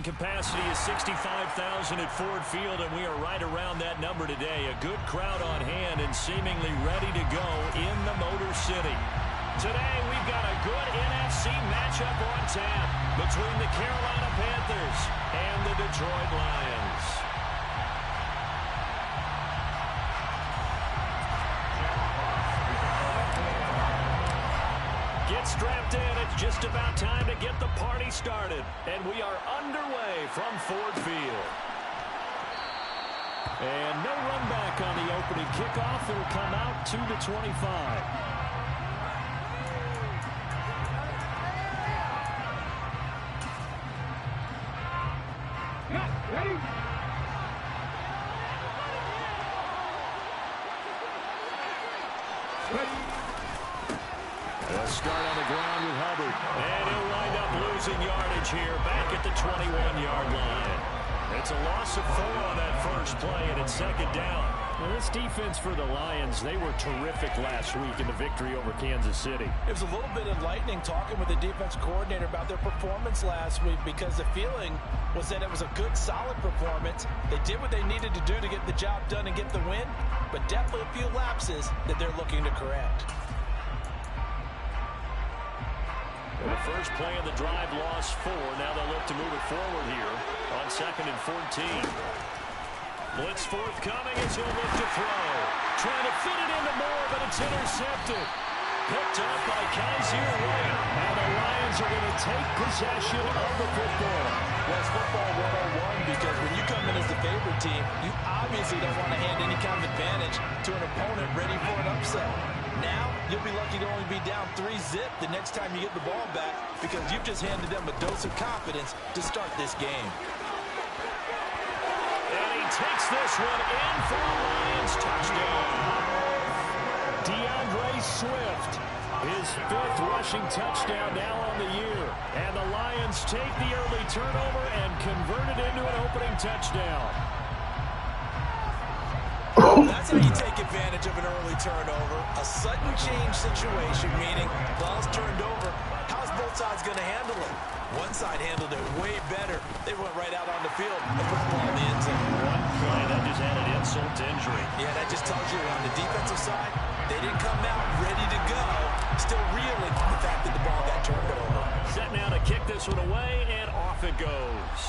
capacity is 65,000 at Ford Field, and we are right around that number today. A good crowd on hand and seemingly ready to go in the Motor City. Today, we've got a good NFC matchup on tap between the Carolina Panthers and the Detroit Lions. Get strapped in. It's just about time to get the party started. And we are underway from Ford Field. And no run back on the opening kickoff. It'll come out to the 25. They'll start on the ground with Hubbard. And he'll wind up losing yardage here back at the 21-yard line. It's a loss of 4 on that first play, and it's second down. Well, this defense for the Lions, they were terrific last week in the victory over Kansas City. It was a little bit enlightening talking with the defense coordinator about their performance last week, because the feeling was that it was a good, solid performance. They did what they needed to do to get the job done and get the win, but definitely a few lapses that they're looking to correct. And the first play of the drive lost 4. Now they'll look to move it forward here on 2nd and 14. Blitz forthcoming as he'll look to throw. Trying to fit it into Moore, but it's intercepted. Picked up by Kaiser White. And the Lions are going to take possession of the football. Well, it's football 101, because when you come in as the favorite team, you obviously don't want to hand any kind of advantage to an opponent ready for an upset. Now, you'll be lucky to only be down 3-zip the next time you get the ball back, because you've just handed them a dose of confidence to start this game. And he takes this one in for a Lions touchdown. DeAndre Swift, his 5th rushing touchdown now on the year. And the Lions take the early turnover and convert it into an opening touchdown. That's how you take advantage of an early turnover. A sudden change situation, meaning ball's turned over. How's both sides going to handle it? One side handled it way better. They went right out on the field and put the ball in the end zone. One play that just added insult to injury. Yeah, that just tells you on the defensive side, they didn't come out ready to go. Still reeling from the fact that the ball got turned over. Set now to kick this one away, and off it goes.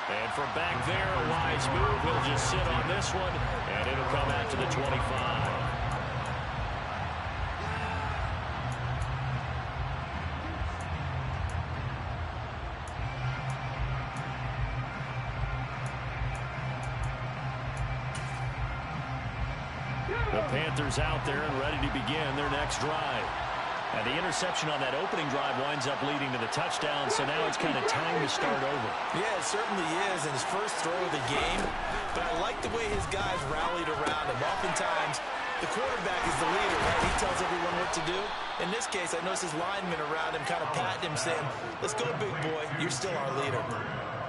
And from back there, a wise move. He'll just sit on this one, and it'll come out to the 25. The Panthers out there and ready to begin their next drive. And the interception on that opening drive winds up leading to the touchdown, so now it's kind of time to start over. Yeah, it certainly is, and his first throw of the game. But I like the way his guys rallied around him. Oftentimes, the quarterback is the leader, right? He tells everyone what to do. In this case, I noticed his linemen around him kind of patting him, saying, "Let's go, big boy. You're still our leader."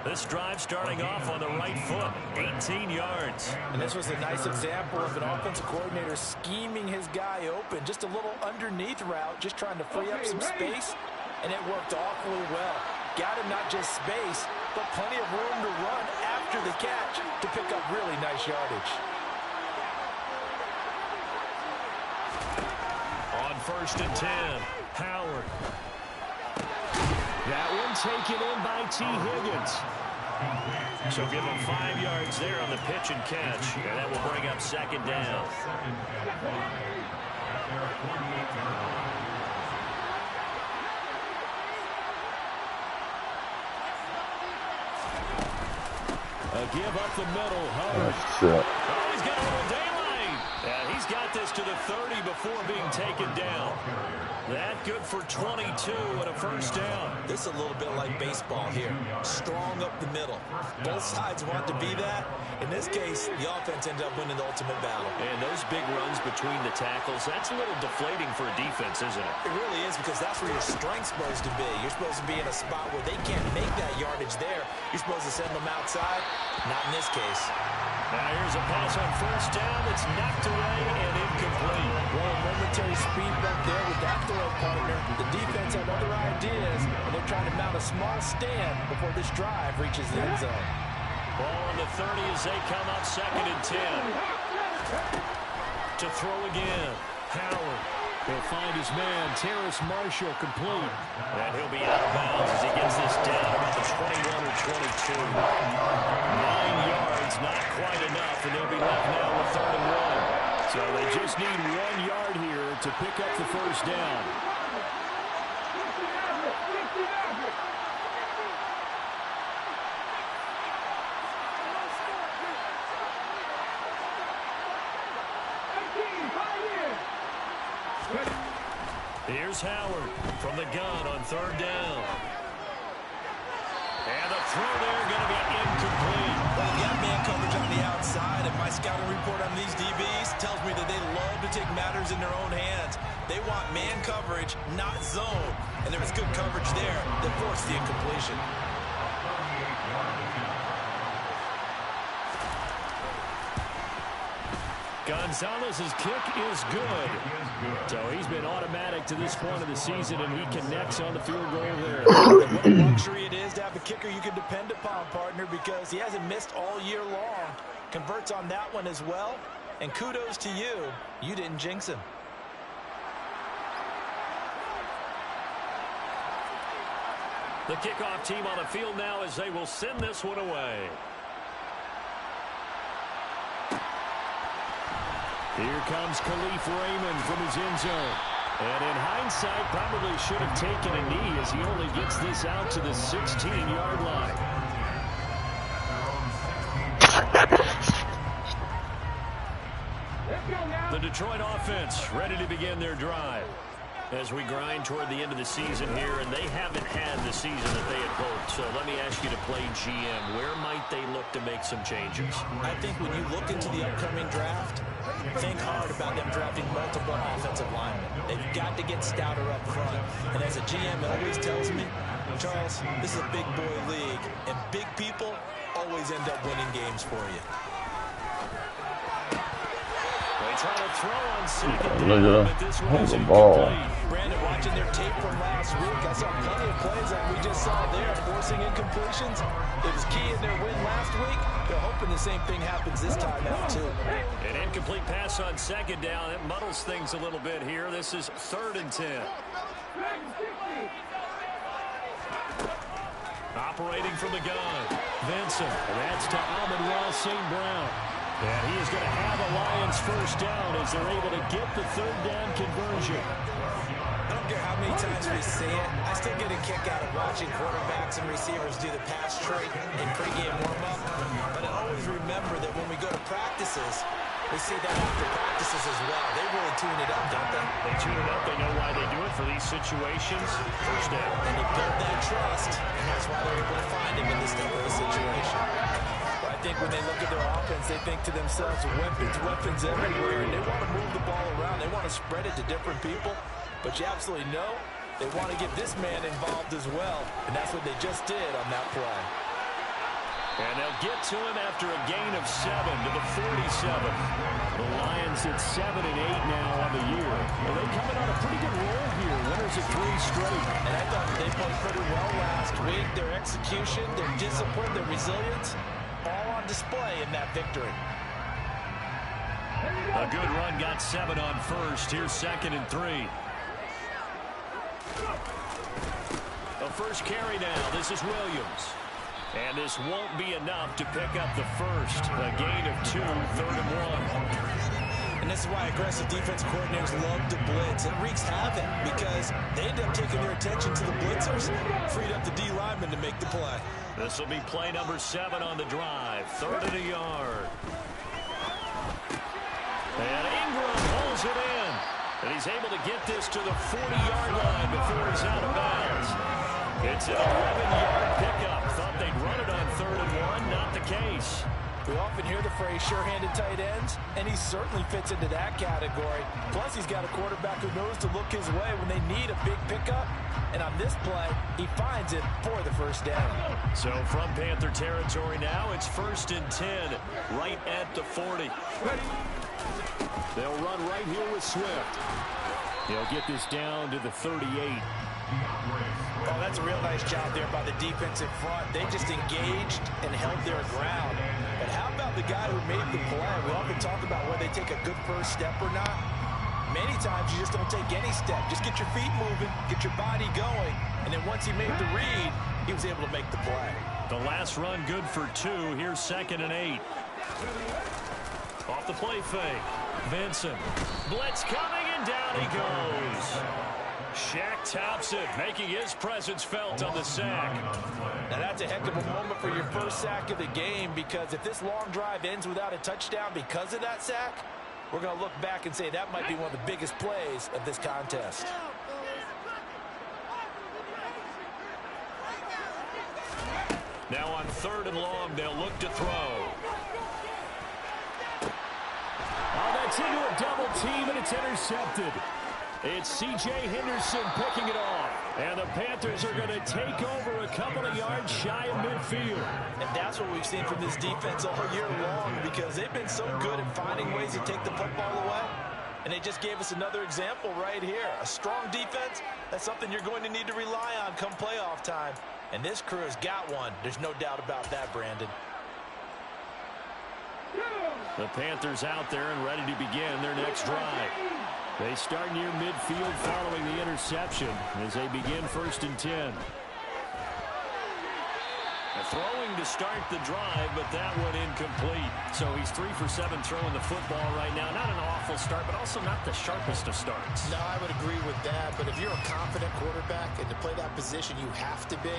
This drive starting off on the right foot, 18 yards. And this was a nice example of an offensive coordinator scheming his guy open. Just a little underneath route, just trying to free up some space, and it worked awfully well. Got him not just space, but plenty of room to run after the catch to pick up really nice yardage. On 1st and 10, Howard. That one taken in by T. Higgins. So give him 5 yards there on the pitch and catch, and that will bring up 2nd down. A give up the middle. Hubbard. Oh, he's got a little daylight. And he's got this to the 30 before being taken down. That good for 22 and a 1st down. This is a little bit like baseball here. Strong up the middle. Both sides want to be that. In this case, the offense ended up winning the ultimate battle. And those big runs between the tackles, that's a little deflating for a defense, isn't it? It really is, because that's where your strength's supposed to be. You're supposed to be in a spot where they can't make that yardage there. You're supposed to send them outside. Not in this case. Now here's a pass on first down that's knocked away and incomplete. Well, a momentary speed bump there with that throw partner. The defense had other ideas, and they're trying to mount a small stand before this drive reaches the end zone. Ball on the 30 as they come up 2nd and 10. To throw again. Howard. He'll find his man, Terrace Marshall, complete. And he'll be out of bounds as he gets this down about the 21 or 22. 9 yards, not quite enough, and they'll be left now with 3rd and 1. So they just need 1 yard here to pick up the first down. Here's Howard from the gun on 3rd down. And the throw there going to be incomplete. Well, you got man coverage on the outside, and my scouting report on these DBs tells me that they love to take matters in their own hands. They want man coverage, not zone. And there was good coverage there that forced the incompletion. Gonzalez's kick is good. So he's been automatic to this point of the season, and he connects on the field goal there. What a luxury it is to have a kicker you can depend upon, partner, because he hasn't missed all year long. Converts on that one as well. And kudos to you. You didn't jinx him. The kickoff team on the field now as they will send this one away. Here comes Khalif Raymond from his end zone. And in hindsight, probably should have taken a knee as he only gets this out to the 16-yard line. The Detroit offense ready to begin their drive as we grind toward the end of the season here, and they haven't had the season that they had hoped. So let me ask you to play GM. Where might they look to make some changes? I think when you look into the upcoming draft, think hard about them drafting multiple offensive linemen. They've got to get stouter up front. And as a GM, it always tells me, Charles, this is a big boy league, and big people always end up winning games for you. They try to throw on second down, but this one is incomplete. Brandon, watching their tape from last week, I saw plenty of plays like we just saw there, forcing incompletions. It was key in their win last week. They're hoping the same thing happens this time out, too. An incomplete pass on second down. It muddles things a little bit here. This is 3rd and 10. Operating from the gun. Vincent. And that's to Amon-Ra St. Brown. And he is going to have a Lions first down as they're able to get the 3rd down conversion. I don't care how many times we see it. I still get a kick out of watching quarterbacks and receivers do the pass trait in pregame warm-up. But I always remember that when we go to practices, we see that after practices as well. They really tune it up, don't they? They tune it up. They know why they do it for these situations. First down. And they build that trust, and that's why they're able to find him in this type of a situation. I think when they look at their offense, they think to themselves, weapons everywhere, and they want to move the ball around. They want to spread it to different people, but you absolutely know they want to get this man involved as well, and that's what they just did on that play. And they'll get to him after a gain of 7 to the 47. The Lions at 7 and 8 now on the year. Well, they're coming on a pretty good roll here. Winners of 3 straight. And I thought they played pretty well last week. Their execution, their discipline, their resilience, all on display in that victory. A good run got 7 on first. Here's 2nd and 3. The first carry now. This is Williams. And this won't be enough to pick up the first. A gain of 2, 3rd and 1. And this is why aggressive defense coordinators love to blitz. It wreaks havoc because they end up taking their attention to the blitzers, freed up the D lineman to make the play. This will be play number 7 on the drive. 3rd and a yard. And Ingram pulls it in. And he's able to get this to the 40-yard line before he's out of bounds. It's an 11-yard pickup. Thought they'd run it on 3rd and 1. Not the case. We often hear the phrase sure-handed tight ends, and he certainly fits into that category. Plus, he's got a quarterback who knows to look his way when they need a big pickup. And on this play, he finds it for the first down. So from Panther territory now, it's 1st and 10, right at the 40. They'll run right here with Swift. He'll get this down to the 38. Oh, that's a real nice job there by the defensive front. They just engaged and held their ground. But how about the guy who made the play? We often talk about whether they take a good first step or not. Many times you just don't take any step. Just get your feet moving, get your body going. And then once he made the read, he was able to make the play. The last run good for 2. Here's 2nd and 8. Off the play fake. Vincent. Blitz coming, and down he goes. Shaq tops it, making his presence felt on the sack. Now that's a heck of a moment for your first sack of the game, because if this long drive ends without a touchdown because of that sack, we're going to look back and say that might be one of the biggest plays of this contest. Now on 3rd and long, they'll look to throw. Oh, that's into a double team, and it's intercepted. It's C.J. Henderson picking it off. And the Panthers are going to take over a couple of yards shy of midfield. And that's what we've seen from this defense all year long, because they've been so good at finding ways to take the football away. And they just gave us another example right here. A strong defense, that's something you're going to need to rely on come playoff time. And this crew has got one. There's no doubt about that, Brandon. The Panthers out there and ready to begin their next drive. They start near midfield following the interception as they begin 1st and 10. Throwing to start the drive, but that one incomplete. So he's 3 for 7 throwing the football right now. Not an awful start, but also not the sharpest of starts. No, I would agree with that. But if you're a confident quarterback and to play that position, you have to be.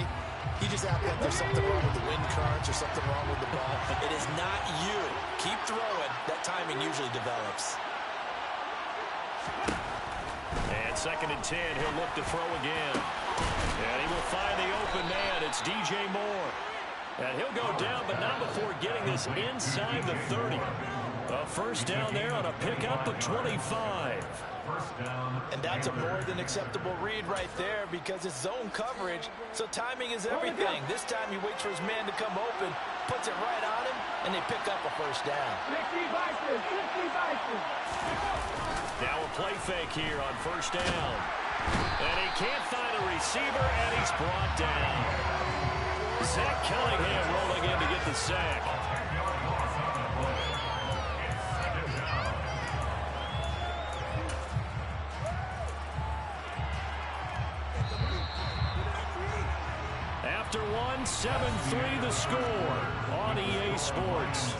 You just act like there's something wrong with the wind currents or something wrong with the ball. It is not you. Keep throwing. That timing usually develops. And 2nd and 10, he'll look to throw again. And he will find the open man. It's DJ Moore. And he'll go down, but not before getting this inside the 30. A first down there on a pickup of 25. And that's a more than acceptable read right there, because it's zone coverage, so timing is everything. This time he waits for his man to come open, puts it right on him, and they pick up a first down. Now a play fake here on 1st down. And he can't find a receiver, and he's brought down. Zach Cunningham rolling in to get the sack. After one, 7-3 the score on EA Sports.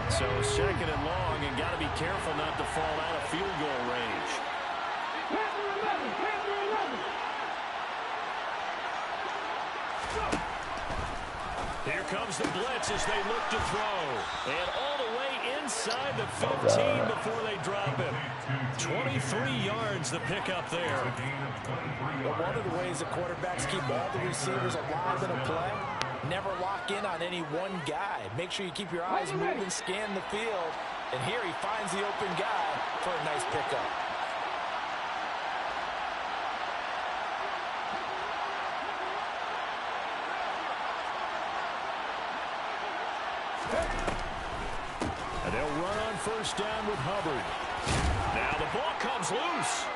So 2nd and long, and got to be careful not to fall out of field goal range. Here comes the blitz as they look to throw. And all the way inside the 15 before they drop him. 23 yards the pickup there. But one of the ways the quarterbacks keep all the receivers alive in a play, never lock in on any one guy. Make sure you keep your eyes moving, scan the field. And here he finds the open guy for a nice pickup. And they'll run on 1st down with Hubbard. Now the ball comes loose.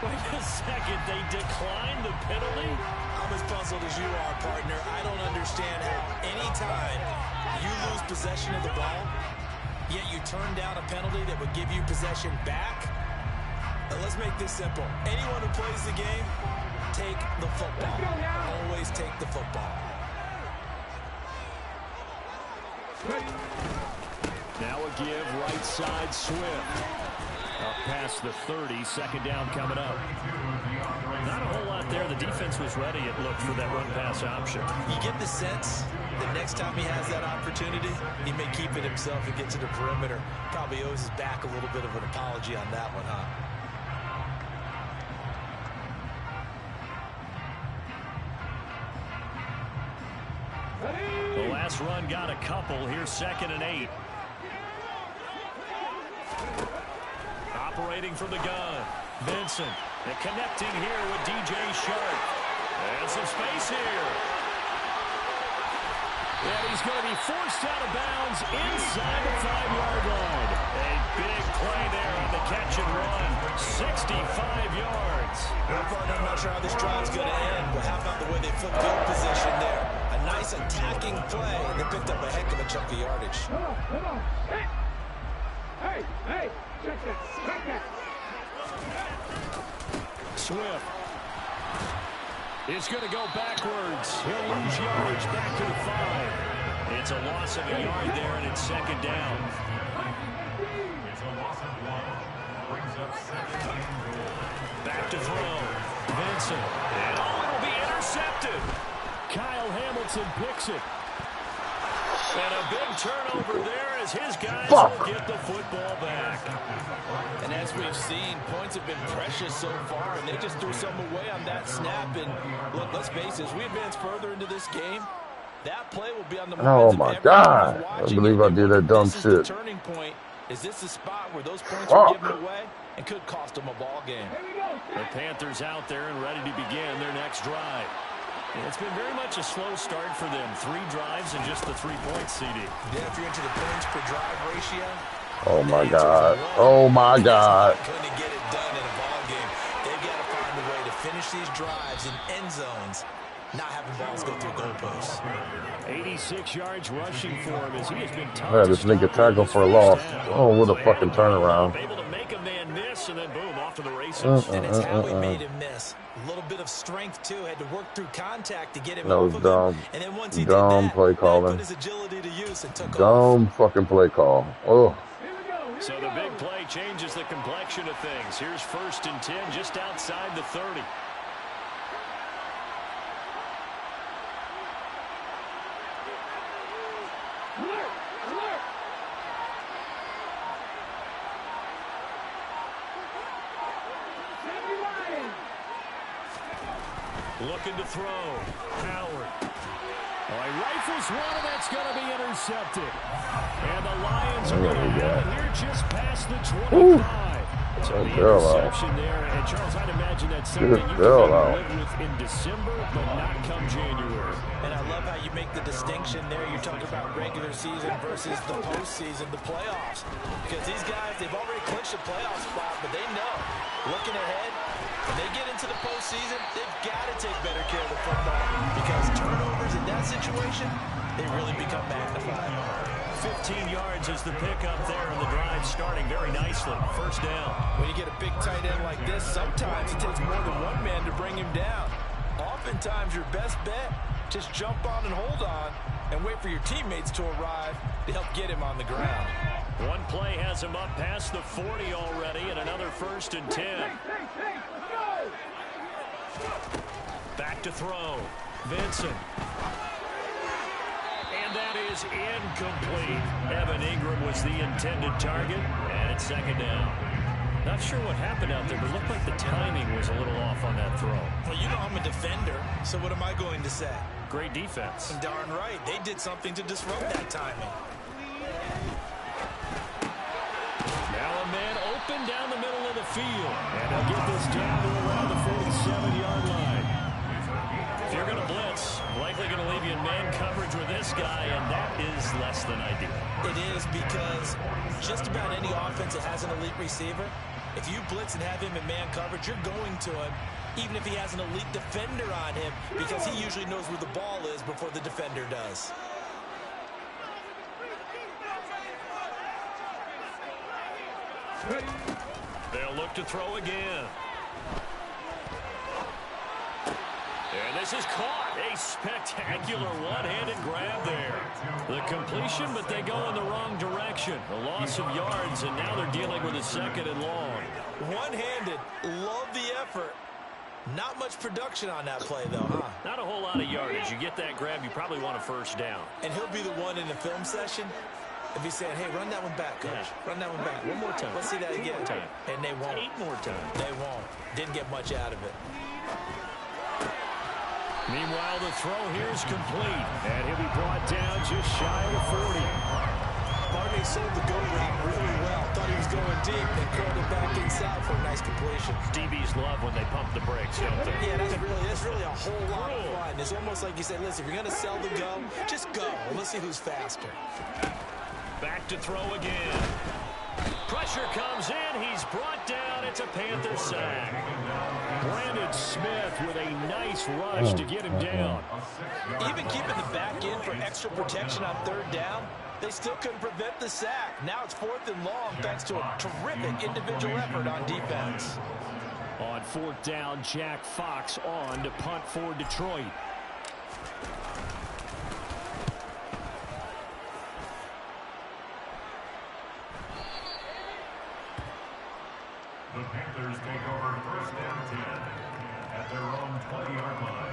Wait a second, they declined the penalty? I'm as puzzled as you are, partner. I don't understand how any time you lose possession of the ball, yet you turn down a penalty that would give you possession back. Let's make this simple. Anyone who plays the game, take the football. Always take the football. Now a give right side Swift. Up past the 30, second down coming up. Not a whole lot there. The defense was ready, it looked, for that run-pass option. You get the sense that next time he has that opportunity, he may keep it himself and get to the perimeter. Probably owes his back a little bit of an apology on that one, huh? The last run got a couple. Here's 2nd and 8. Operating from the gun. Vincent. And connecting here with DJ Sharp. And some space here. And he's going to be forced out of bounds inside the 5-yard line. A big play there on the catch and run. 65 yards. I'm not sure how this drive's going to end, but how about the way they filled field position there? A nice attacking play, and they picked up a heck of a chunk of yardage. Come on. Hey, check that. Swift is going to go backwards. He'll lose yardage back to the 5. It's a loss of a yard there, and it's 2nd down. It's a loss of 1. Brings up 2nd. Back to throw. Vincent. And it'll be intercepted. Kyle Hamilton picks it. And a big turnover there as his guys will get the football back. And as we've seen, points have been precious so far, and they just threw some away on that snap. And look, let's face it, as we advance further into this game, that play will be on the minds Oh of my everyone God. who's I watching. believe I did that dumb This is the shit. turning point. Is this the spot where those points are given away and could cost them a ball game? The Panthers out there and ready to begin their next drive. And it's been very much a slow start for them. 3 drives and just the 3 points, CD. Yeah, if you're into the points per drive ratio. Oh my God. Oh my God. Going to get it done in a ball game. They've got to find a way to finish these drives in end zones, not having balls go through goalposts. 86 yards rushing for him as he has been tough. Yeah, this nigga tackle for a loss. Oh, what a fucking turnaround. Able to make a man miss and then boom, off to the races. And it's how he made him miss. A little bit of strength too. Had to work through contact to get him That was off of dumb. him. And then once he Dumb did that, play put calling. his agility to use and took off. Dumb fucking play call. Oh. So the big play changes the complexion of things. Here's 1st and 10 just outside the 30. Looking to throw. Howard. Oh, he rifles one, and that's going to be intercepted. And the Lions are going to have it here just past the 25. So the interception there. And, Charles, I'd imagine that's something you can live with in December, but not come January. And I love how you make the distinction there. You're talking about regular season versus the postseason, the playoffs. Because these guys, they've already clinched a playoff spot, but they know, looking ahead, when they get into the postseason, they've got to take better care of the football because turnovers in that situation, they really become magnified. 15 yards is the pickup there, and the drive starting very nicely. 1st down. When you get a big tight end like this, sometimes it takes more than one man to bring him down. Oftentimes, your best bet, just jump on and hold on and wait for your teammates to arrive to help get him on the ground. One play has him up past the 40 already, and another 1st and 10. Back to throw. Vincent. And that is incomplete. Evan Ingram was the intended target, and it's 2nd down. Not sure what happened out there, but it looked like the timing was a little off on that throw. Well, you know I'm a defender, so what am I going to say? Great defense. Darn right. They did something to disrupt that timing. Now a man open down the middle of the field. And they'll get this down to around the 47-yard line. If you're going to blitz, likely going to leave you in man coverage with this guy, and that is less than ideal. It is because just about any offense that has an elite receiver, if you blitz and have him in man coverage, you're going to him, even if he has an elite defender on him, because he usually knows where the ball is before the defender does. They'll look to throw again. And this is caught. A spectacular one-handed grab there. The completion, but they go in the wrong direction. A loss of yards, and now they're dealing with a 2nd and long. One-handed. Love the effort. Not much production on that play, though, huh? Not a whole lot of yardage. You get that grab, you probably want a 1st down. And he'll be the one in the film session if he's saying, hey, run that one back, coach. Yeah. Run that one back. One more time. Let's see that again. Time. And they won't. 8 more times. They won't. Didn't get much out of it. Meanwhile, the throw here is complete. And he'll be brought down just shy of the 40. Barney sold the go route really well. Thought he was going deep. They curled it back inside for a nice completion. DBs love when they pump the brakes, don't they? Yeah, that's really a whole lot of fun. It's almost like you say, listen, if you're going to sell the go, just go. And let's see who's faster. Back to throw again. Pressure comes in. He's brought down. It's a Panther sack. Brandon Smith with a nice rush to get him down. Even keeping the back end for extra protection on 3rd down, they still couldn't prevent the sack. Now it's 4th and long thanks to a terrific individual effort on defense. On 4th down, Jack Fox on to punt for Detroit. The Panthers take over 1st and 10 at their own 20-yard line.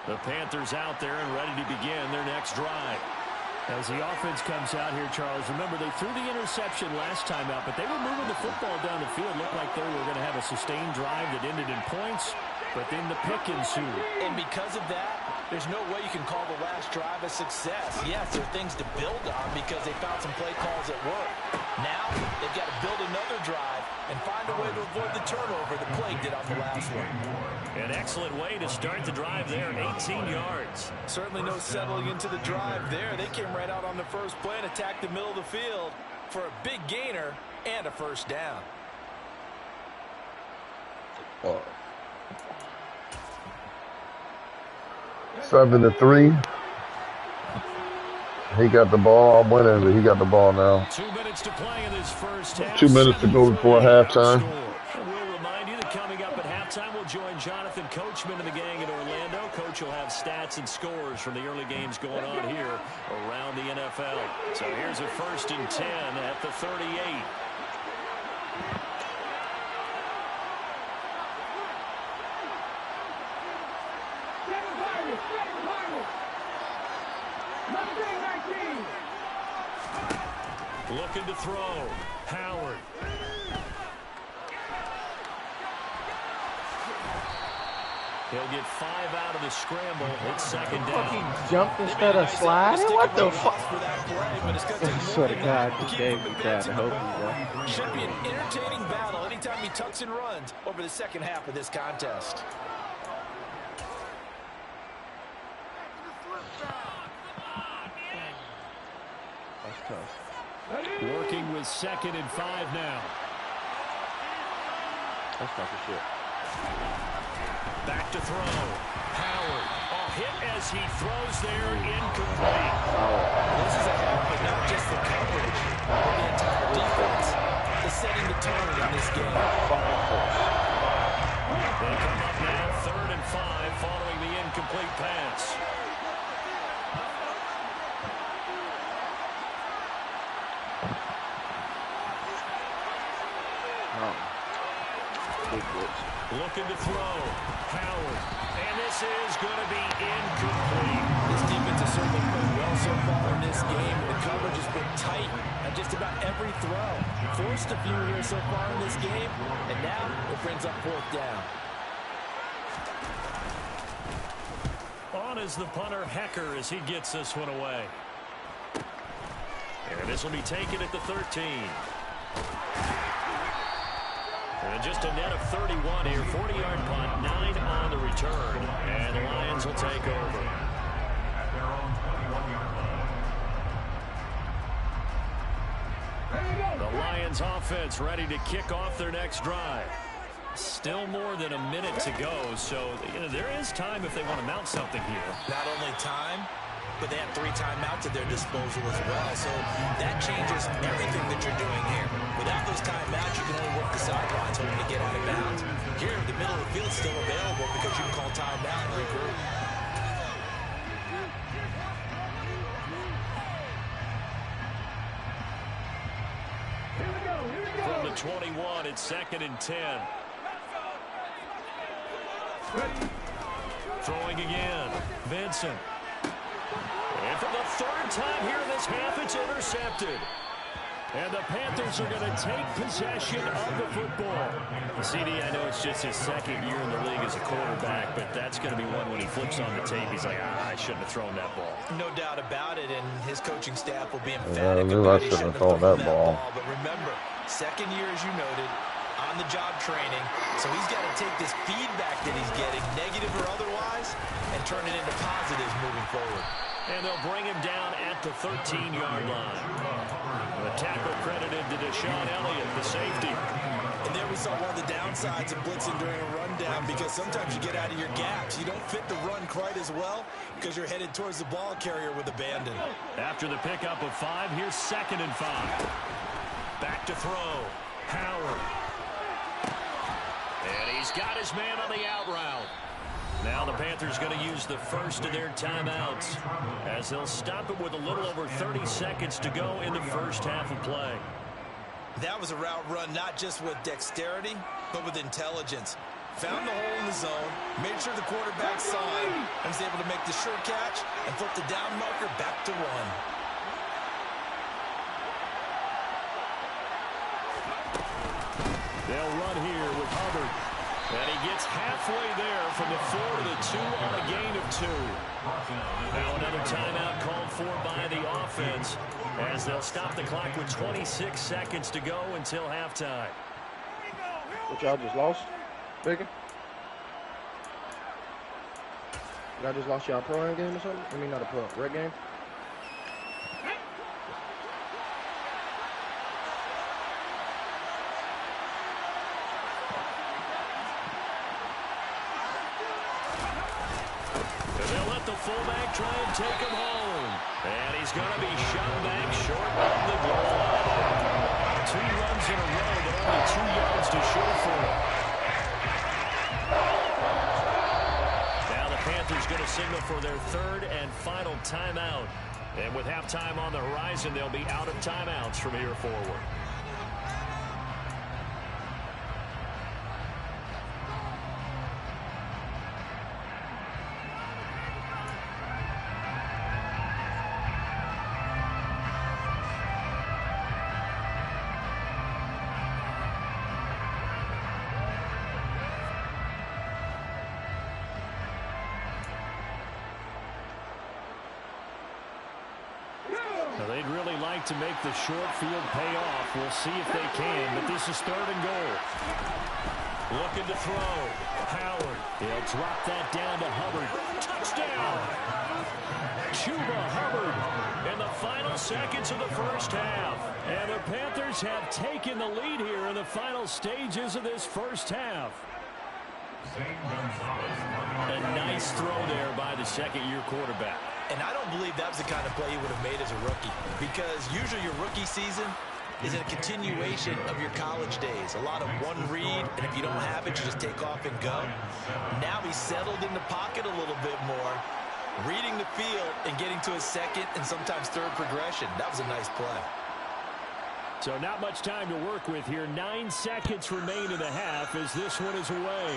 The Panthers out there and ready to begin their next drive. As the offense comes out here, Charles, remember they threw the interception last time out, but they were moving the football down the field. Looked like they were going to have a sustained drive that ended in points, but then the pick ensued. And because of that, there's no way you can call the last drive a success. Yes, there are things to build on because they found some play calls at work. Now, they've got to build another drive and find a way to avoid the turnover the plague did on the last one. An excellent way to start the drive there, 18 yards. Certainly no settling into the drive there. They came right out on the first play and attacked the middle of the field for a big gainer and a 1st down. 7-3. He got the ball. I'm winning, but he got the ball now. 2 minutes to play in this first half. 2 minutes to go before halftime. And we'll remind you that coming up at halftime, we'll join Jonathan Coachman and the gang in Orlando. Coach will have stats and scores from the early games going on here around the NFL. So here's a 1st and 10 at the 38. Looking to throw. Howard. He'll get 5 out of the scramble. It's 2nd down. Fucking jumped instead of sliding? What the fuck? I swear to God, this game is bad. I hope he does. Should be an entertaining battle anytime he tucks and runs over the second half of this contest. That's tough. Working with 2nd and 5 now. That's tough as shit. Back to throw. Howard. A hit as he throws there, incomplete. This is a help, but not just the coverage, but the entire defense is setting the tone in this game. They come up now 3rd and 5 following the incomplete pass. Looking to throw. Howard. And this is going to be incomplete. This defense has certainly played well so far in this game. The coverage has been tight on just about every throw. Forced a few here so far in this game, and now it brings up 4th down. On is the punter, Hecker, as he gets this one away. And this will be taken at the 13. And just a net of 31 here, 40-yard punt, 9 on the return. And the Lions will take over. Lions offense ready to kick off their next drive. Still more than a minute to go, so there is time if they want to mount something here. Not only time, but they have 3 timeouts at their disposal as well, so that changes everything that you're doing here. Without those timeouts, you can only work the sidelines hoping to get out of bounds. Here, the middle of the field is still available because you can call timeout and regroup. From the 21, it's 2nd and 10. Throwing again. Vincent. And for the 3rd time here in this half, it's intercepted. And the Panthers are going to take possession of the football. CD, I know it's just his 2nd year in the league as a quarterback, but that's going to be one when he flips on the tape, he's like, I shouldn't have thrown that ball. No doubt about it, and his coaching staff will be emphatic. Yeah, I knew I shouldn't have thrown that ball. But remember, 2nd year, as you noted, on-the-job training, so he's got to take this feedback that he's getting, negative or otherwise, and turn it into positives moving forward. And they'll bring him down at the 13-yard line. The tackle credited to Deshaun Elliott, the safety. And there we saw one of the downsides of blitzing during a rundown, because sometimes you get out of your gaps. You don't fit the run quite as well because you're headed towards the ball carrier with abandon. After the pickup of 5, here's 2nd and 5. Back to throw. Howard. And he's got his man on the out route. Now the Panthers going to use the first of their timeouts as they'll stop it with a little over 30 seconds to go in the first half of play. That was a route run not just with dexterity, but with intelligence. Found the hole in the zone, made sure the quarterback saw him, and was able to make the sure catch and flip the down marker back to 1. They'll run here with Hubbard. And he gets halfway there from the 4 to the 2 on a gain of 2. Now another timeout called for by the offense as they'll stop the clock with 26 seconds to go until halftime. What, y'all just lost? Bigger? Y'all just lost y'all pro game or something? I mean, not a pro, red game? Fullback try and take him home. And he's going to be shot back short of the goal line. 2 runs in a row, but only 2 yards to show for it. Now the Panthers going to signal for their 3rd and final timeout. And with halftime on the horizon, they'll be out of timeouts from here forward. Now they'd really like to make the short field pay off. We'll see if they can, but this is 3rd and goal. Looking to throw. Howard. He'll drop that down to Hubbard. Touchdown! Chuba Hubbard in the final seconds of the first half. And the Panthers have taken the lead here in the final stages of this first half. A nice throw there by the 2nd-year quarterback. And I don't believe that was the kind of play he would have made as a rookie, because usually your rookie season is a continuation of your college days. A lot of one read, and if you don't have it, you just take off and go. Now he's settled in the pocket a little bit more, reading the field and getting to his 2nd and sometimes 3rd progression. That was a nice play. So not much time to work with here. 9 seconds remain in the half as this one is away.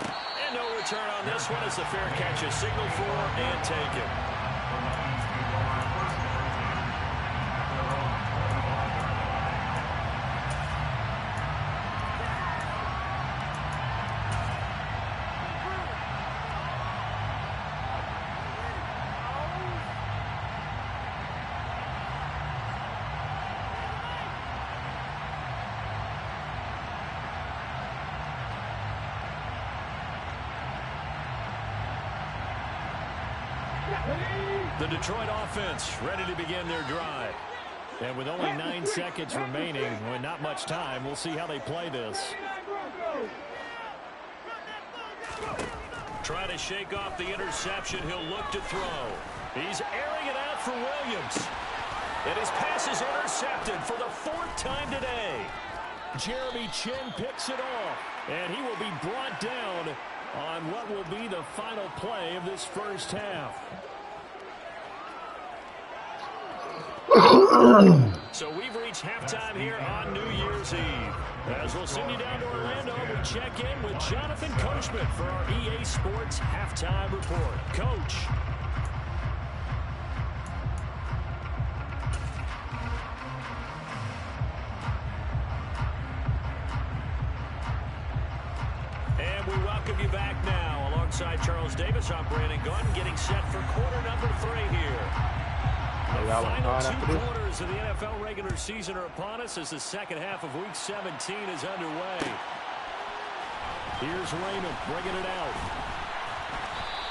And no return on this one as the fair catch is signaled for and taken. The Detroit offense ready to begin their drive. And with only 9 seconds remaining, well, not much time, we'll see how they play this. Trying to shake off the interception. He'll look to throw. He's airing it out for Williams. And his pass is intercepted for the 4th time today. Jeremy Chin picks it off. And he will be brought down on what will be the final play of this first half. So we've reached halftime here on New Year's Eve. As we'll send you down to Orlando, we check in with Jonathan Coachman for our EA Sports Halftime Report. Coach. And we welcome you back now. Alongside Charles Davis, I'm Brandon Gunn, getting set for quarter number 3 here. The final 2 quarters of the NFL regular season are upon us as the second half of Week 17 is underway. Here's Raymond bringing it out.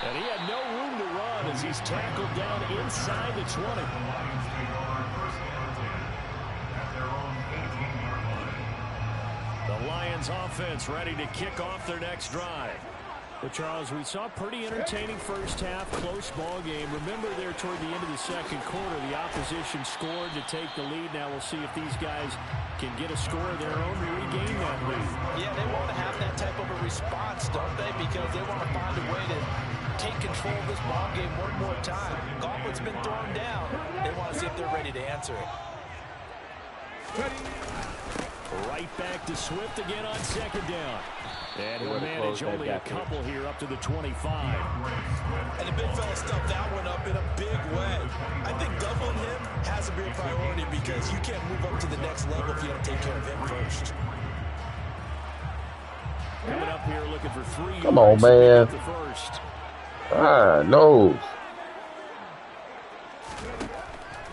And he had no room to run as he's tackled down inside the 20. The Lions offense ready to kick off their next drive. But, Charles, we saw a pretty entertaining first half, close ball game. Remember there toward the end of the second quarter, the opposition scored to take the lead. Now we'll see if these guys can get a score of their own to regain that lead. Yeah, they want to have that type of a response, don't they? Because they want to find a way to take control of this ball game one more time. Gauntlet's been thrown down. They want to see if they're ready to answer it. Right back to Swift again on second down. And he'll manage only a couple here up to the 25. And the big fella stuffed that one up in a big way. I think doubling him has to be a priority because you can't move up to the next level if you don't take care of him first. Coming up here looking for 3. Come on, man. The first. No.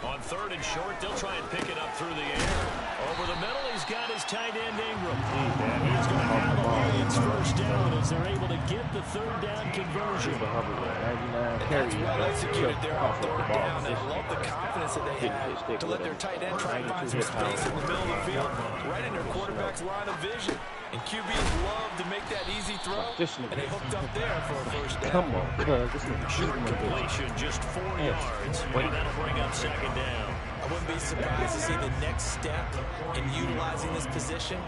On 3rd and short, they'll try and pick it up through the air. Over the middle, he's got his tight end Ingram. And he's going to have the Lions first down as they're able to get the 3rd down conversion. That's well executed there on 3rd down. I love the confidence that they had to let their tight end try and find some space in the middle of the field, right in their quarterback's line of vision. And QBs love to make that easy throw, and they hooked up there for a first down. Come on, Short completion, just 4 yards, and that'll bring up 2nd down. I wouldn't be surprised to see the next step in utilizing this position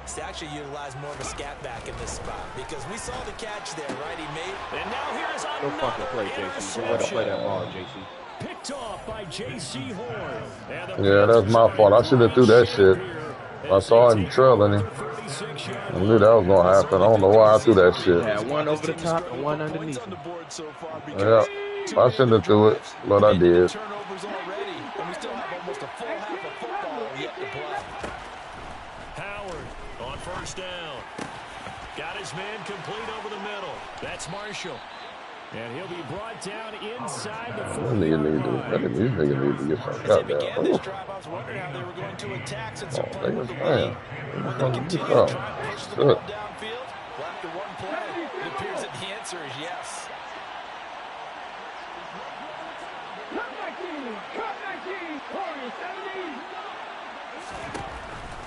is to actually utilize more of a scat back in this spot, because we saw the catch there, right? He made. And now here's another go fucking play, JC. Go ahead play that ball, JC. Picked off by J.C. Horn. Yeah, that's my fault. I should have threw that shit. I saw him trailing him. I knew that was going to happen. I don't know why I threw that shit. Yeah, one over the top and one underneath. Yeah, I shouldn't have threw it, but I did. Turnovers already, and we still have almost a full half of football yet to play. Howard on 1st down. Got his man complete over the middle. That's Marshall. And he'll be brought down inside the 40. These niggas need to get some cut down. Began this drive, I was wondering how they were going to attack since they're playing with the lead. Will they continue to try and push the ball downfield? Well, after one play, it appears that the answer is yes.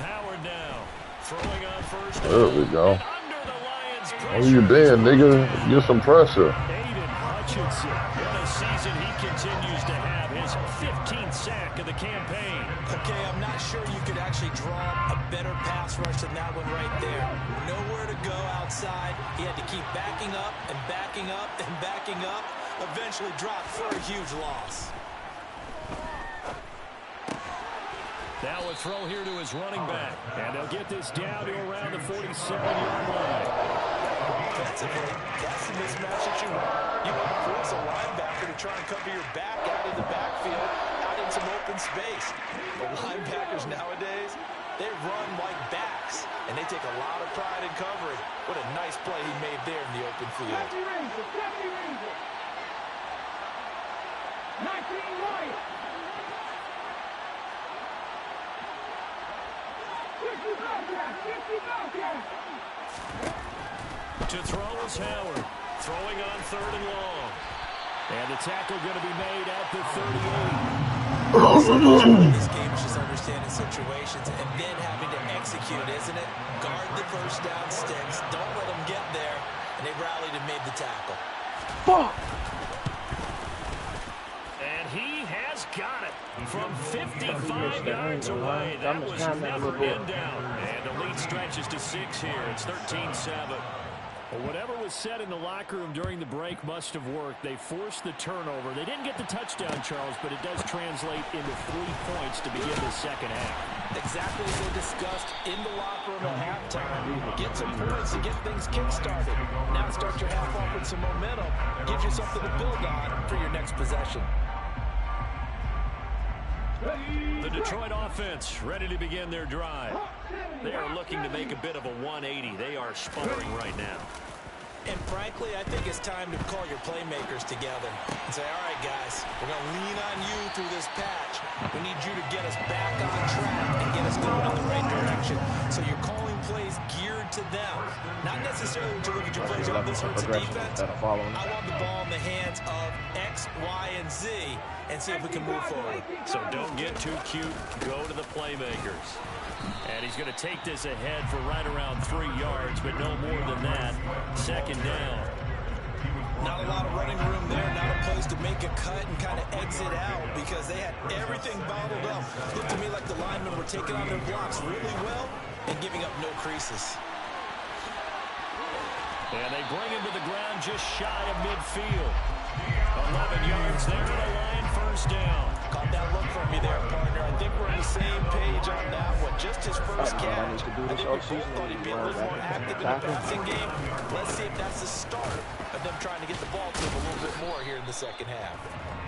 Howard now throwing on 1st down. There we go. Where you been, nigga? Get some pressure. Aiden Hutchinson. What a season he continues to have. His 15th sack of the campaign. Okay, I'm not sure you could actually draw a better pass rush than that one right there. Nowhere to go outside. He had to keep backing up and backing up and backing up. Eventually dropped for a huge loss. Now a throw here to his running back. And they'll get this down to around the 47-yard line. Defensively, that's the mismatch that you want. You want to force a linebacker to try and cover your back out of the backfield, out in some open space. But linebackers nowadays, they run like backs, and they take a lot of pride in covering. What a nice play he made there in the open field. 19 White. To throw is Howard. Throwing on 3rd and long. And the tackle going to be made at the 38. This game is just it. Guard the first down sticks. Don't let them get there. And they rallied and made the tackle. Fuck! And he has got it from 55 yards away. That was never been down. And the lead stretches to 6 here. It's 13-7. Well, whatever was said in the locker room during the break must have worked. They forced the turnover. They didn't get the touchdown, Charles, but it does translate into 3 points to begin the second half. Exactly as they discussed in the locker room at halftime. Get some points to get things kick-started. Now start your half off with some momentum. Gives you something to build on for your next possession. The Detroit offense ready to begin their drive. They are looking to make a bit of a 180. They are sputtering right now. And frankly, I think it's time to call your playmakers together and say, all right, guys, we're going to lean on you through this patch. We need you to get us back on track and get us going in the right direction. So you're calling plays geared to them. Not necessarily to look at your plays, oh, this hurts the defense. I want the ball in the hands of X, Y, and Z and see if we can move forward. So don't get too cute. Go to the playmakers. And he's going to take this ahead for right around 3 yards, but no more than that. Second down. Not a lot of running room there, not a place to make a cut and kind of exit out because they had everything bottled up. Looked to me like the linemen were taking on their blocks really well and giving up no creases. And they bring him to the ground just shy of midfield. 11 yards there, and a line first down. Caught that look from me there, partner. I think we're on the same page on that one. Just his first catch. I think we both thought he'd be a little more active in the passing game. Let's see if that's the start of them trying to get the ball to him a little bit more here in the second half.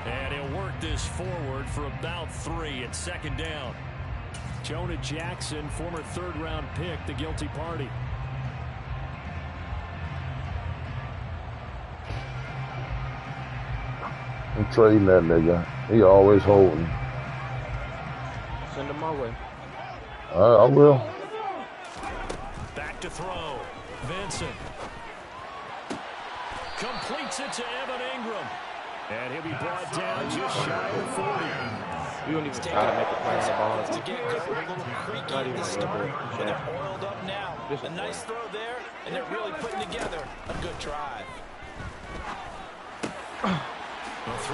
And he'll work this forward for about 3 at second down. Jonah Jackson, former third-round pick, the guilty party. I'm trading that nigga. He always holding. Send him my way. I will. Back to throw. Vincent. Completes it to Evan Ingram. And he'll be brought down just shy of 40. We don't even try to make a play on the ball. To get going, a little creaky at the start, but they're oiled up now. A nice throw there, and they're really putting together a good drive.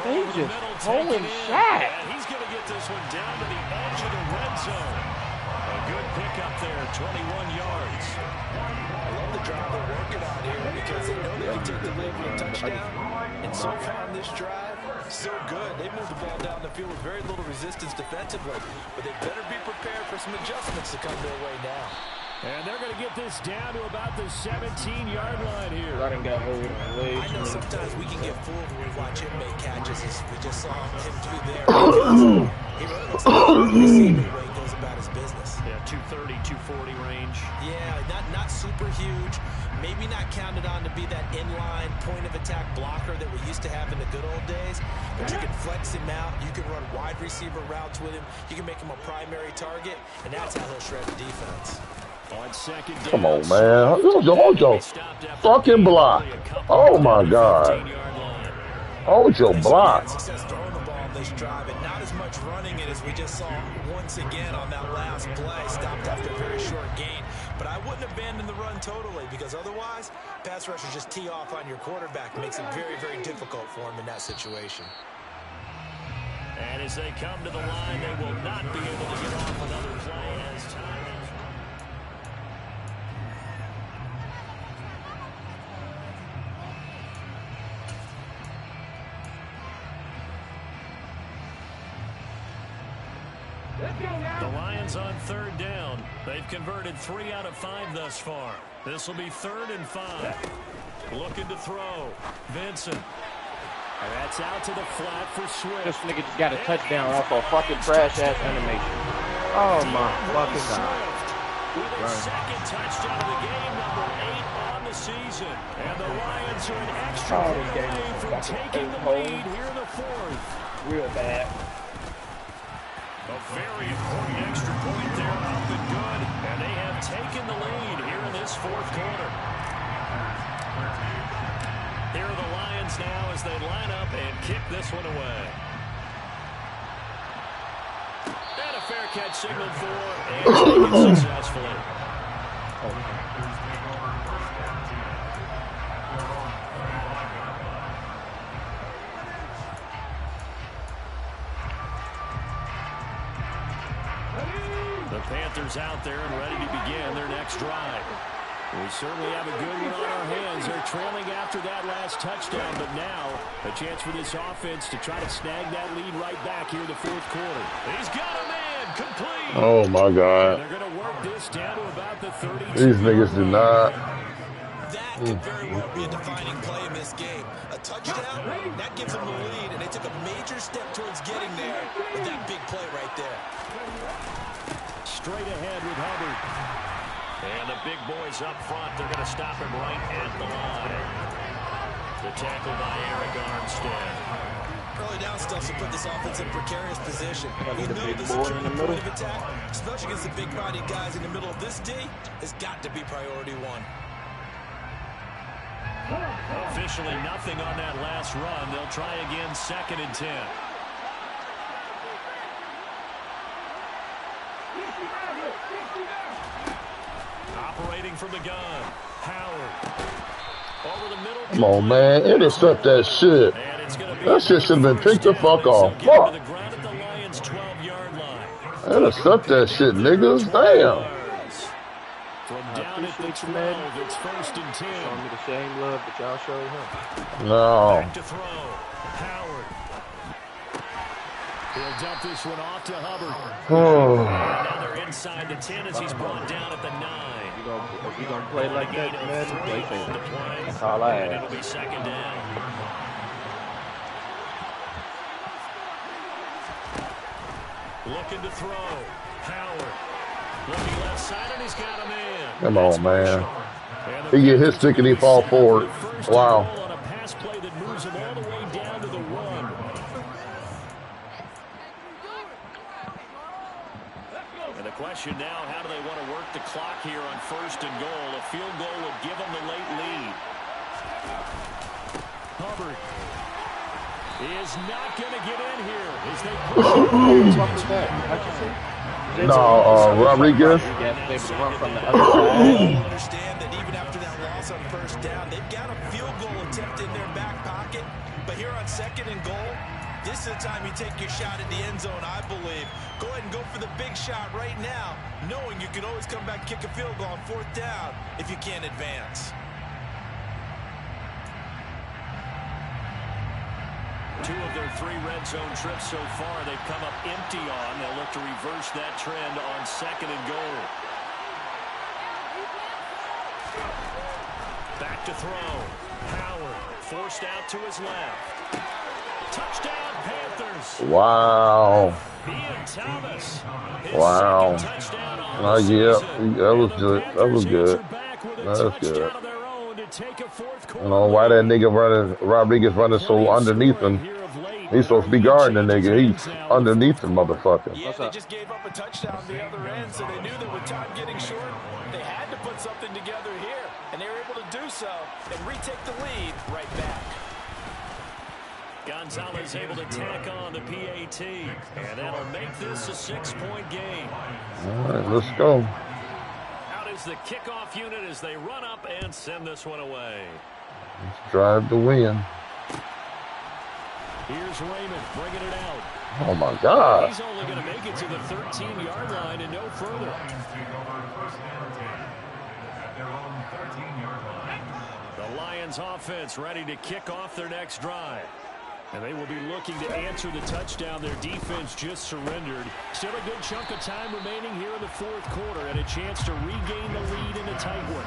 They just holding shot. And he's going to get this one down to the edge of the red zone. A good pickup there, 21 yards. I love the drive they're working on here because they know they can take the lead for a touchdown. And so far on this drive, so good. They moved the ball down the field with very little resistance defensively. But they better be prepared for some adjustments to come their way now. And they're going to get this down to about the 17-yard line here. I done got hold of way. I know sometimes we can get fooled when we watch him make catches, as we just saw him do there. He really looks like a receiver the way he goes about his business. Yeah, 230, 240 range. Yeah, not super huge. Maybe not counted on to be that inline point-of-attack blocker that we used to have in the good old days. But you can flex him out. You can run wide receiver routes with him. You can make him a primary target, and that's how he'll shred the defense. On second down, Come on, man. Hold your fucking block. Oh, my God. Hold your block. Success throwing the ball on this drive, and not as much running it as we just saw once again on that last play. Stopped after a very short gain. But I wouldn't abandon the run totally, because otherwise, pass rushers just tee off on your quarterback. It makes it very, very difficult for him in that situation. And as they come to the line, they will not be able to get off another play as time. The Lions on third down. They've converted 3 out of 5 thus far. This will be 3rd and 5. Looking to throw. Vincent. And that's out to the flat for Swift. This nigga just got a touchdown off a fucking trash-ass animation. Oh, my fucking God. With his second touchdown of the game, number 8 on the season. And the Lions are an extra point away from taking the lead here in the 4th. Real bad. A very important extra point there, up and good. And they have taken the lead here in this 4th quarter. Here are the Lions now as they line up and kick this one away. And a fair catch signaled for and taken successfully. The Panthers out there and ready to begin their next drive. We certainly have a good one on our hands. They're trailing after that last touchdown, but now a chance for this offense to try to snag that lead right back here in the fourth quarter. He's got a man complete. Oh my God. And they're going to work this down to about the 32. These niggas do not. That could very well be a defining play in this game. A touchdown, that gives them the lead, and they took a major step towards getting there with that big play right there. Straight ahead with Hubbard. And the big boys up front, they're going to stop him right at the line. The tackle by Eric Armstead. Early down stuff to put this offense in precarious position. We know big the boy in security the point middle. of attack, especially against the big-bodied guys in the middle of this D, has got to be priority one. Officially nothing on that last run. They'll try again, 2nd and 10. Operating from the gun. Howard. Over the middle. Come on, man. Intercept that shit. That shit should have been picked the fuck off. Fuck. Intercept that shit, niggas. Damn. From down at the 12, it's 1st and 10. Show me the same love that y'all showed him. No. Back to throw. Howard. He'll dump this one off to Hubbard. Now they're inside the 10 as he's brought down at the 9. If you gonna play like that, man, play safe. That's all I And ask. it'll be 2nd down. Looking to throw. Howard. Looking left side, and he's got him in. Come on, man. He get his stick and he fall forward. Wow. On a pass play that moves him all the way down to the 1. And the question now, how do they want to work the clock here on 1st and goal? A field goal would give them the late lead. Hubbard is not going to get in here as they push What was that? How'd you say? No, Rodriguez. Maybe to run from the other side. Understand that even after that loss on 1st down, they've got a field goal attempt in their back pocket. But here on 2nd and goal, this is the time you take your shot at the end zone, I believe. Go ahead and go for the big shot right now, knowing you can always come back and kick a field goal on 4th down if you can't advance. 2 of their 3 red zone trips so far they've come up empty on. They'll look to reverse that trend on 2nd and goal. Back to throw. Howard forced out to his left. Touchdown Panthers. Wow. Ian Thomas. Wow. Touchdown on Oh, the yeah. season. That was good. That was good. That's good. I don't know why that nigga running, Rodriguez running so underneath him. He's supposed to be guarding the nigga. He's underneath the motherfucker. Yeah, they just gave up a touchdown on the other end, so they knew that with time getting short, they had to put something together here, and they were able to do so and retake the lead right back. Gonzalez able to tack on the PAT, and that'll make this a 6-point game. All right, let's go. Out is the kickoff unit as they run up and send this one away. Let's drive to win. Here's Raymond bringing it out. Oh my God. He's only going to make it to the 13-yard line and no further. The Lions offense ready to kick off their next drive. And they will be looking to answer the touchdown their defense just surrendered. Still a good chunk of time remaining here in the fourth quarter and a chance to regain the lead in a tight one.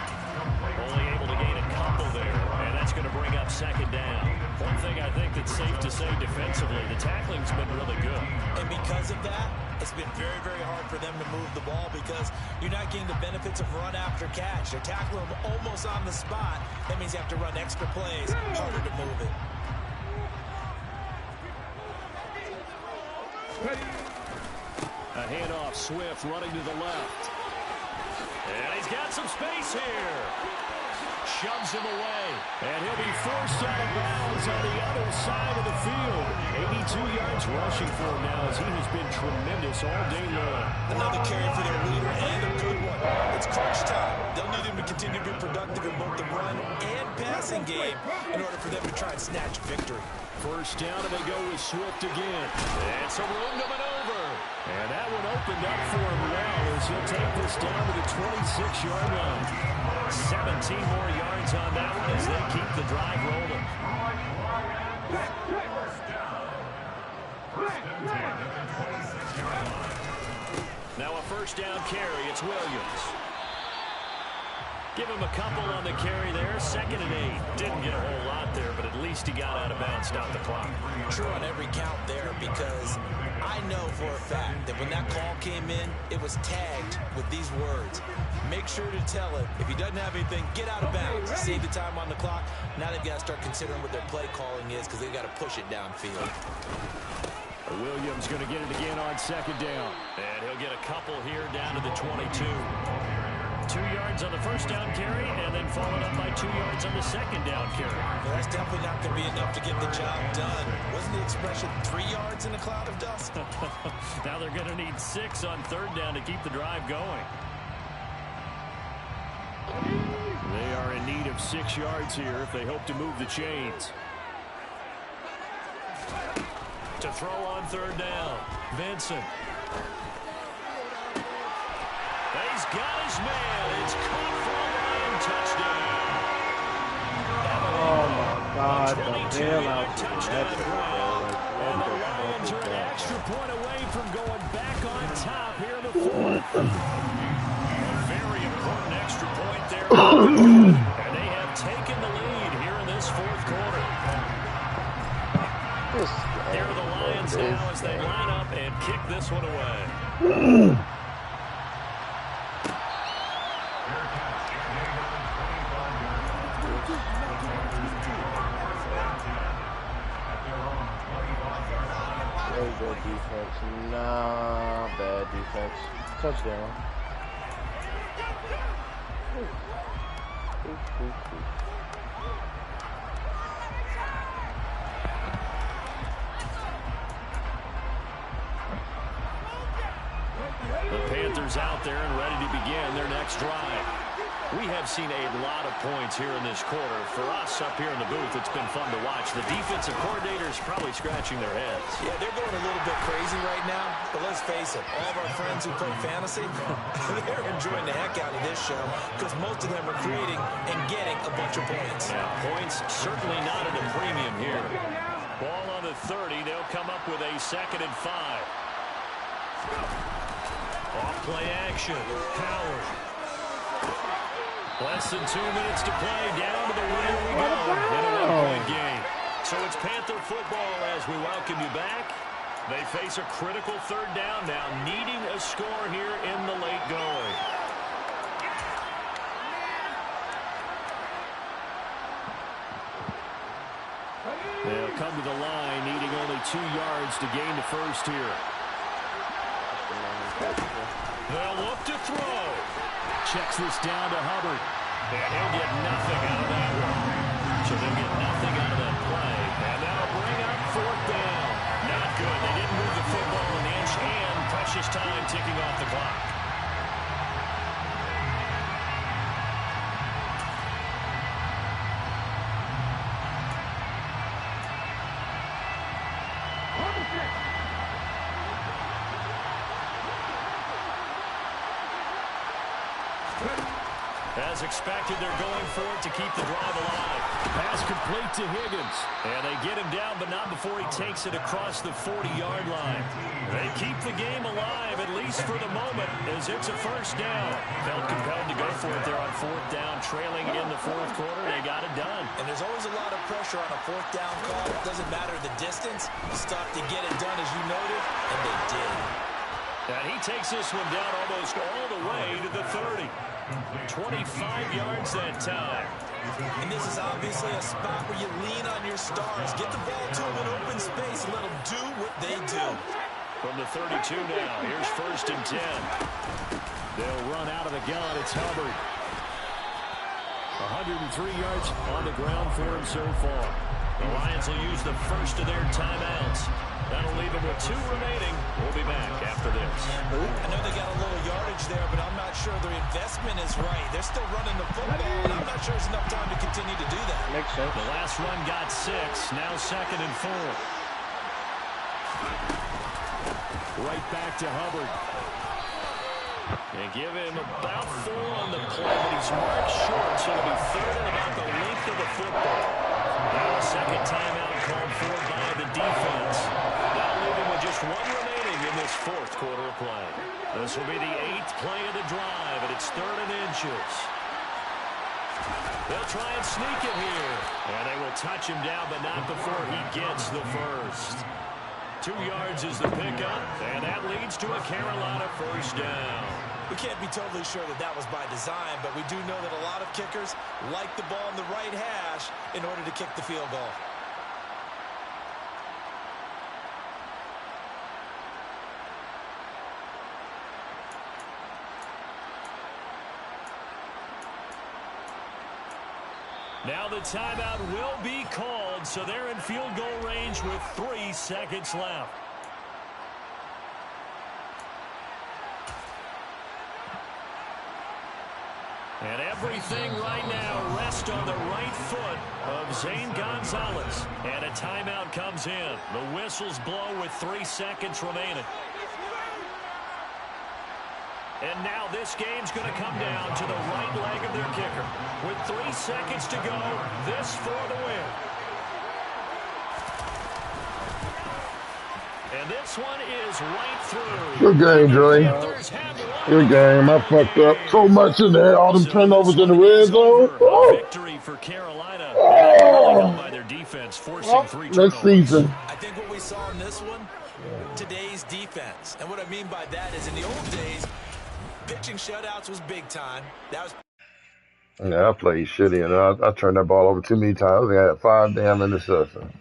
Only able to gain a couple there, and that's going to bring up 2nd down. One thing I think that's safe to say defensively, the tackling's been really good. And because of that, it's been very, very hard for them to move the ball because you're not getting the benefits of run after catch. They're tackling them almost on the spot. That means you have to run extra plays, harder to move it. A handoff, Swift running to the left. And he's got some space here. Shoves him away. And he'll be forced out of bounds on the other side of the field. 82 yards rushing for him now as he has been tremendous all day long. Another carry for their leader and a good one. It's crunch time. They'll continue to be productive in both the run and passing game in order for them to try and snatch victory. First down, and they go with Swift again. And some room to maneuver. And that one opened up for him well as he'll take this down to the 26-yard line. 17 more yards on that one as they keep the drive rolling. Now a first down carry. It's Williams. Give him a couple on the carry there. 2nd and 8. Didn't get a whole lot there, but at least he got out of bounds, stopped the clock. True on every count there, because I know for a fact that when that call came in, it was tagged with these words. Make sure to tell him, if he doesn't have anything, get out of bounds. Save the time on the clock. Now they've got to start considering what their play calling is, because they've got to push it downfield. Williams going to get it again on 2nd down. And he'll get a couple here down to the 22. 2 yards on the first down carry, and then followed up by 2 yards on the 2nd down carry. Well, that's definitely not going to be enough to get the job done. Wasn't the expression 3 yards in a cloud of dust? Now they're going to need 6 on 3rd down to keep the drive going. They are in need of 6 yards here if they hope to move the chains. To throw on 3rd down, Vincent. He's got his man. It's caught for a Lion touchdown. Oh my God, the bailout touchdown. And the Lions are an extra point away from going back on top here in the 4th. A very important extra point there. And they have taken the lead here in this 4th quarter. Here are the Lions now as they line up and kick this one away. Very good defense. Nah, bad defense. Touchdown. The Panthers out there and ready to begin their next drive. We have seen a lot of points here in this quarter. For us up here in the booth, it's been fun to watch. The defensive coordinators probably scratching their heads. Yeah, they're going a little bit crazy right now, but let's face it, all of our friends who play fantasy, they're enjoying the heck out of this show because most of them are creating and getting a bunch of points. Yeah, points certainly not at a premium here. Ball on the 30. They'll come up with a 2nd and 5. Off play action. Howard. Less than 2 minutes to play. Down to the wire we go in a 1-point game. So it's Panther football as we welcome you back. They face a critical 3rd down now, needing a score here in the late going. They'll come to the line, needing only 2 yards to gain the first here. They'll look to throw. Checks this down to Hubbard. And he'll get nothing out of that one. So they'll get nothing out of that play. And that'll bring up 4th down. Not good. They didn't move the football an inch, and precious time ticking off the clock. As expected, they're going for it to keep the drive alive. Pass complete to Higgins. And they get him down, but not before he takes it across the 40-yard line. They keep the game alive, at least for the moment, as it's a first down. Felt compelled to go for it there on 4th down, trailing in the 4th quarter. They got it done. And there's always a lot of pressure on a 4th down call. It doesn't matter the distance. Stop to get it done, as you noted, and they did. And he takes this one down almost all the way to the 30. 25 yards that time. And this is obviously a spot where you lean on your stars. Get the ball to them in open space and let them do what they do. From the 32 now, here's 1st and 10. They'll run out of the gun. It's Hubbard. 103 yards on the ground for him so far. The Lions will use the first of their timeouts. That'll leave them with 2 remaining. We'll be back after this. I know they got a little yardage there, but I'm not sure sure their investment is right. They're still running the football, and I'm not sure there's enough time to continue to do that. Makes sense. The last run got 6. Now 2nd and 4. Right back to Hubbard. They give him about 4 on the play, but he's marked short, so it'll be 3rd and about the length of the football. Now a second timeout called for by the defense. Now leaving with just 1 remaining in this 4th quarter of play. This will be the 8th play of the drive, and it's 3rd and inches. They'll try and sneak it here. And they will touch him down, but not before he gets the first. 2 yards is the pickup, and that leads to a Carolina first down. We can't be totally sure that that was by design, but we do know that a lot of kickers like the ball in the right hash in order to kick the field goal. Now the timeout will be called, so they're in field goal range with 3 seconds left. And everything right now rests on the right foot of Zane Gonzalez. And a timeout comes in. The whistles blow with 3 seconds remaining. And now this game's going to come down to the right leg of their kicker. With 3 seconds to go, this for the win. And this one is right through. Good game, Dre. Good game. I fucked up so much in there. All them turnovers in the red zone. Oh. Victory for Carolina. Oh. By their defense, forcing 3 turnovers. Next season. I think what we saw in this one, today's defense. And what I mean by that is in the old days, pitching shutouts was big time. That was. Yeah, I played shitty, and I turned that ball over too many times. I had 5 damn interceptions.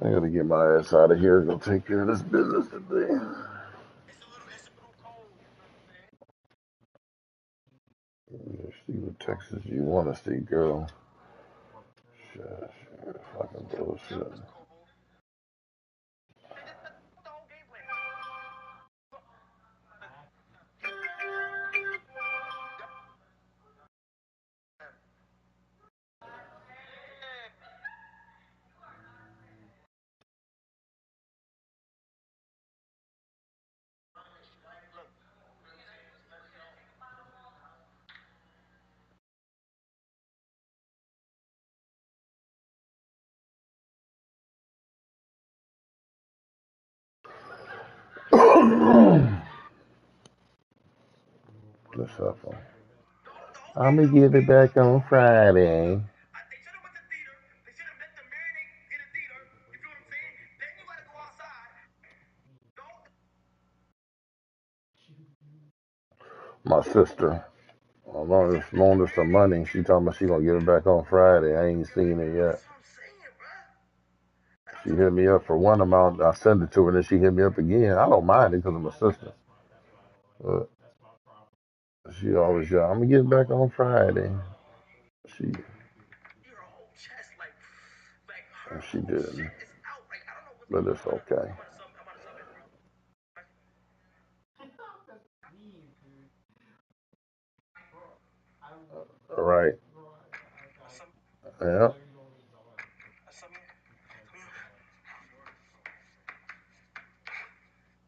I gotta get my ass out of here and go take care of this business today. See what Texas you want to see, girl. Shit, fucking bullshit. What's up, man? I'm gonna give it back on Friday. My sister, loaned her some money. She told me she gonna give it back on Friday. I ain't seen it yet. She hit me up for one amount. I sent it to her, and then she hit me up again. I don't mind it because I'm a sister. But she always, I'm gonna get it back on Friday. She didn't, but it's okay. All right. Yeah.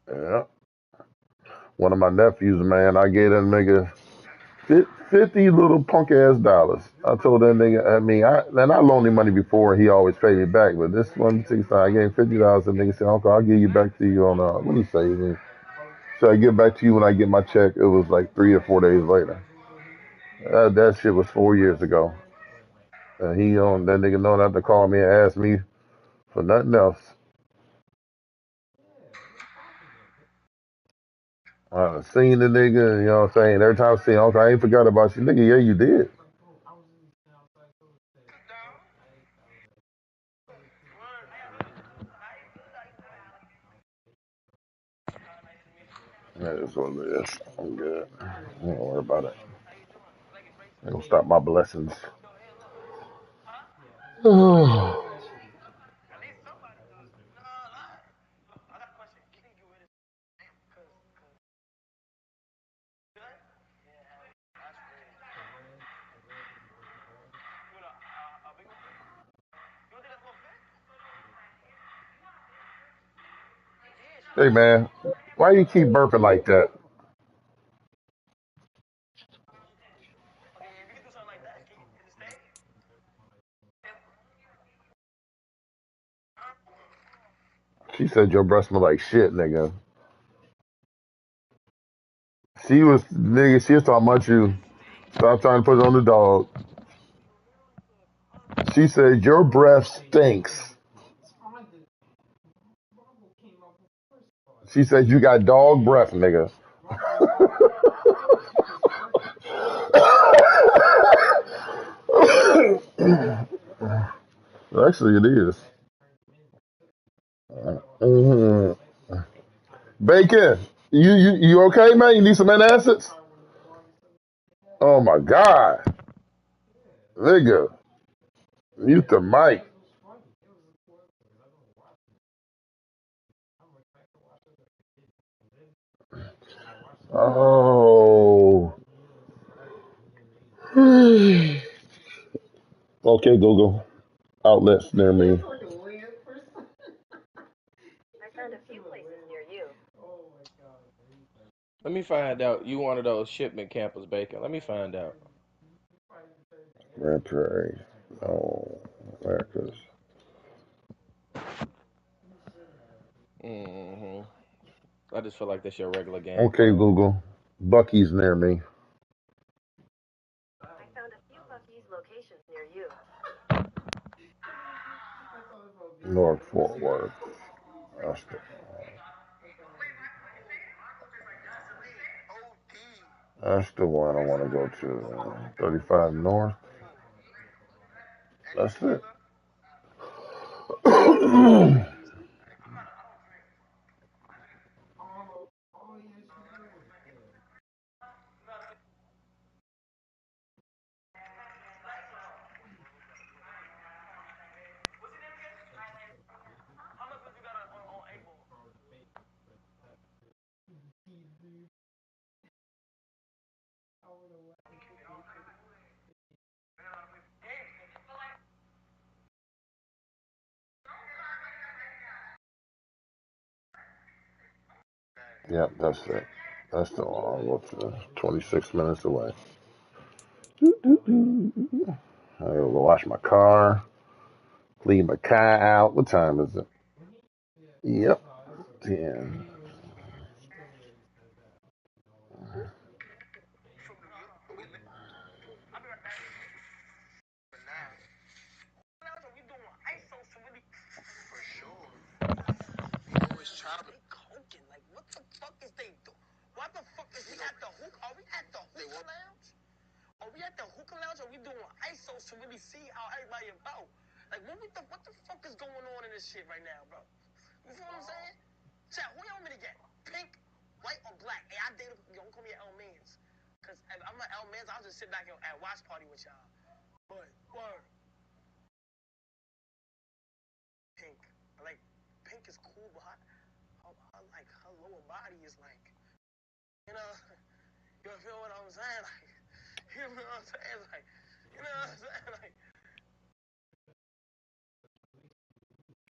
Yeah. One of my nephews, man, I gave that nigga 50 little punk ass dollars. I told that nigga, I loaned him money before, and he always paid me back. But this one, I gave him $50. The nigga said, "Uncle, I'll give you back to you on what do you say?" So I get back to you when I get my check. It was like 3 or 4 days later. That shit was 4 years ago. And that nigga know not to call me and ask me for nothing else. I seen the nigga, you know what I'm saying? Every time I see him, okay, I ain't forgot about you. Nigga, yeah, you did. That is what it is. I'm good. Don't worry about it. Ain't gonna stop my blessings. Hey, man, why you keep burping like that? She said your breath smell like shit, nigga. She was talking about you. Stop trying to put it on the dog. She said your breath stinks. She said you got dog breath, nigga. Actually, it is. Mhm. Bacon, you okay, man? You need some antacids? Oh my God, nigga, mute the mic. Oh. Okay, Google. Outlets near me. Let me find out. You one of those shipment campers, Bacon. Let me find out. Grand Prairie. Oh, Americas. I just feel like that's your regular game Okay, plan. Google. Bucky's near me. North Fort Worth. That's the, that's the one I want to go to. 35 North. That's it. Yep, that's it. That's the one I'll go to. 26 minutes away. I gotta go wash my car. Leave my car out. What time is it? Yep. 10.